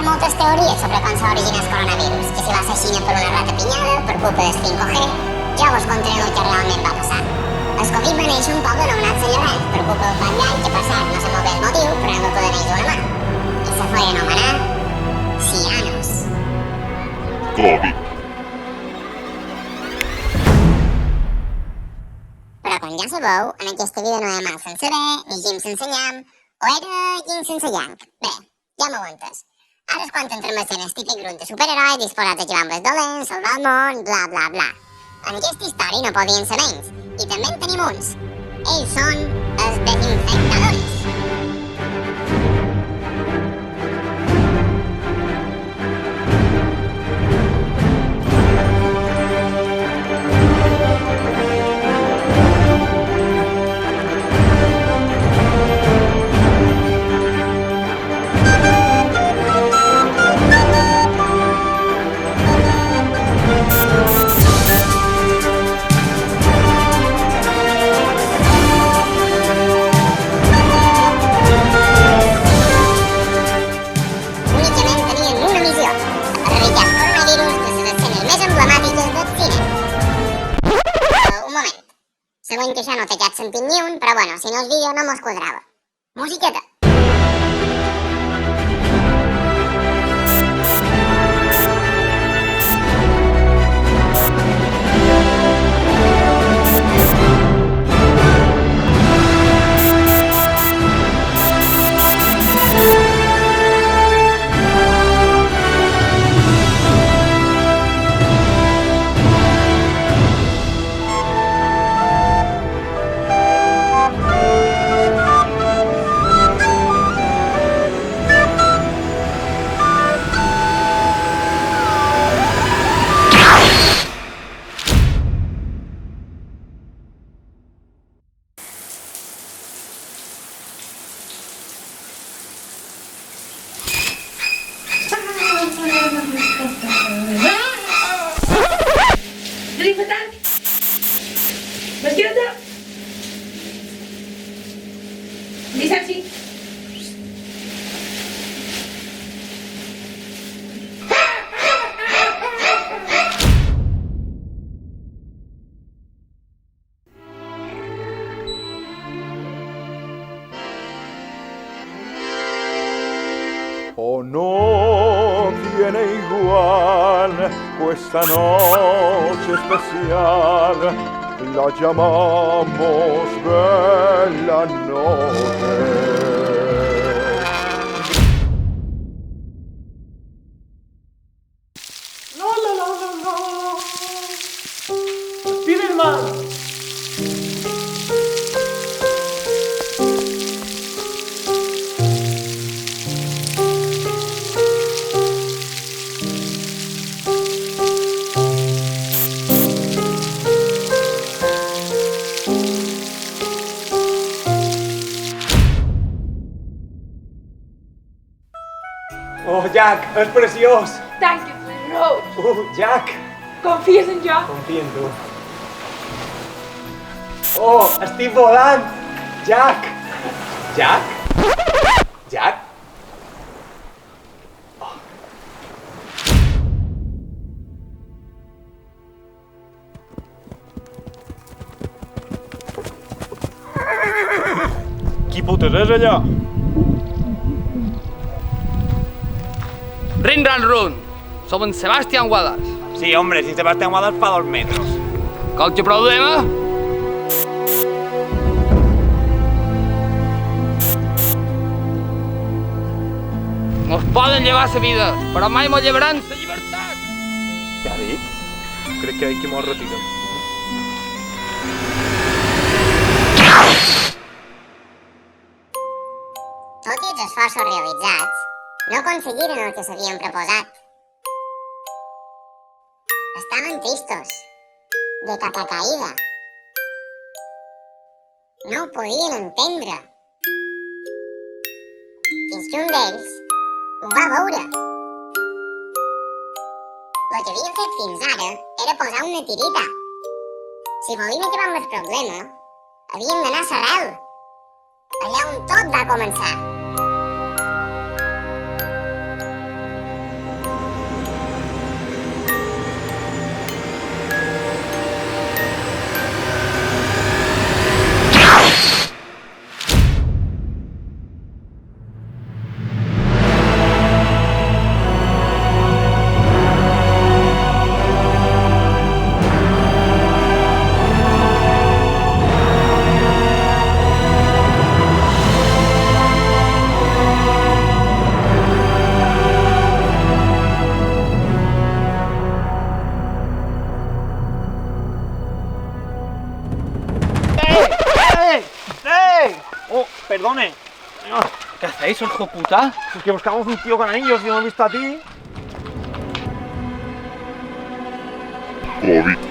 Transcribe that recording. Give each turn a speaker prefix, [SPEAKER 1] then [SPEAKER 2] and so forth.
[SPEAKER 1] moltes teories sobre com s'ha originat el coronavirus, que si va ser a Xina per una rata pinyada, per culpa del 5G. Jo vos contaré el que realment va passar. El Covid va néixer un poble anomenat Sant Llorenç per culpa del Fan Llany, que per cert no sé molt bé el motiu, però no va poder néixer una mà. I se feia anomenar Cianos.
[SPEAKER 2] Covid.
[SPEAKER 1] Però com ja sabeu, en aquesta vida no hi ha mal sense bé, ni gim sense nyam, o era yin sense yang. Bé, ja m'ho entes. Ara és quan entrem a escena el típic grup de superheroi disposat a acabar amb els dolents, salvar el món, bla bla bla. En aquesta història no podien ser menys, i també en tenim uns. Ells són els desinfectadors. Següent que això no té cap sentit ni un, però bueno, si no el vídeo no mos quadrava. Musiqueta.
[SPEAKER 2] Oh, no tiene igual questa noche especial, la llamamos bella noche.
[SPEAKER 3] Spiderman!
[SPEAKER 4] Oh, Jack, és preciós!
[SPEAKER 5] Thank you, Sweet Rose.
[SPEAKER 4] Jack!
[SPEAKER 5] Confies en jo?
[SPEAKER 4] Confia en tu. Oh, estic volant! Jack! Jack? Jack?
[SPEAKER 2] Qui putes és allà?
[SPEAKER 6] Rin Ran Run, som en Sebastián Guadas.
[SPEAKER 4] Sí, hombre, si Sebastián Guadas fa 2 metros.
[SPEAKER 6] Qualque problema? Mos poden llevar la vida, però mai mos llevaran la llibertat.
[SPEAKER 4] Ja ha dit? Crec que aquí mos retirem.
[SPEAKER 1] Tot i els esforços realitzats, no aconseguiren el que s'havien proposat. Estaven tristos, de capa caïda. No ho podien entendre. Fins que un d'ells ho va veure. El que havien fet fins ara era posar una tirita. Si volien acabar amb el problema, havien d'anar a l'arrel, allà on tot va començar.
[SPEAKER 6] ¿Qué hacéis, hijo puta?
[SPEAKER 2] Es que buscamos un tío con anillos y no hemos visto a ti.
[SPEAKER 3] COVID.